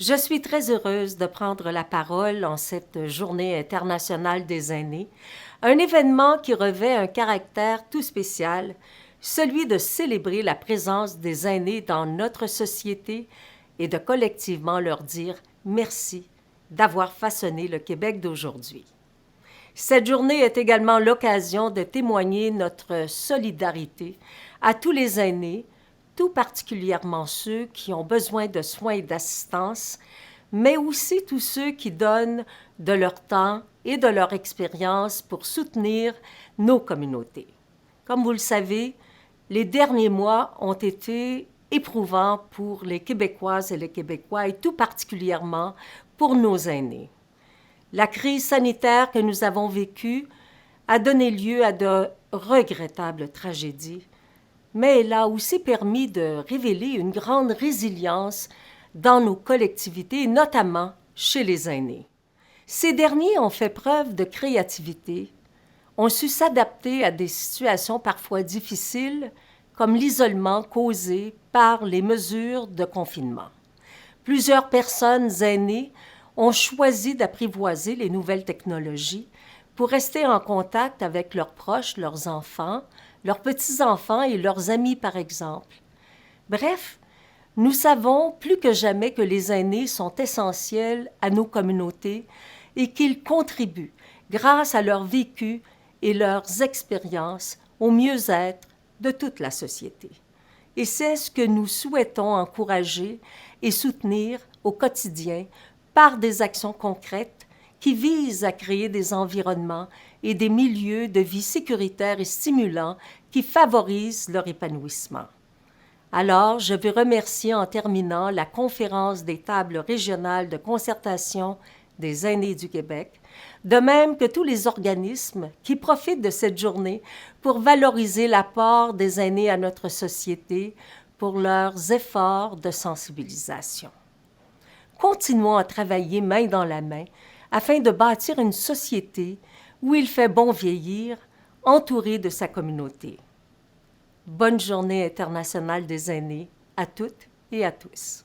Je suis très heureuse de prendre la parole en cette Journée internationale des aînés, un événement qui revêt un caractère tout spécial, celui de célébrer la présence des aînés dans notre société et de collectivement leur dire merci d'avoir façonné le Québec d'aujourd'hui. Cette journée est également l'occasion de témoigner notre solidarité à tous les aînés, tout particulièrement ceux qui ont besoin de soins et d'assistance, mais aussi tous ceux qui donnent de leur temps et de leur expérience pour soutenir nos communautés. Comme vous le savez, les derniers mois ont été éprouvants pour les Québécoises et les Québécois et tout particulièrement pour nos aînés. La crise sanitaire que nous avons vécue a donné lieu à de regrettables tragédies, mais elle a aussi permis de révéler une grande résilience dans nos collectivités, notamment chez les aînés. Ces derniers ont fait preuve de créativité, ont su s'adapter à des situations parfois difficiles, comme l'isolement causé par les mesures de confinement. Plusieurs personnes aînées ont choisi d'apprivoiser les nouvelles technologies pour rester en contact avec leurs proches, leurs enfants, leurs petits-enfants et leurs amis, par exemple. Bref, nous savons plus que jamais que les aînés sont essentiels à nos communautés et qu'ils contribuent, grâce à leur vécu et leurs expériences, au mieux-être de toute la société. Et c'est ce que nous souhaitons encourager et soutenir au quotidien par des actions concrètes qui visent à créer des environnements et des milieux de vie sécuritaires et stimulants qui favorisent leur épanouissement. Alors, je veux remercier en terminant la Conférence des tables régionales de concertation des aînés du Québec, de même que tous les organismes qui profitent de cette journée pour valoriser l'apport des aînés à notre société pour leurs efforts de sensibilisation. Continuons à travailler main dans la main afin de bâtir une société où il fait bon vieillir, entouré de sa communauté. Bonne Journée internationale des aînés à toutes et à tous.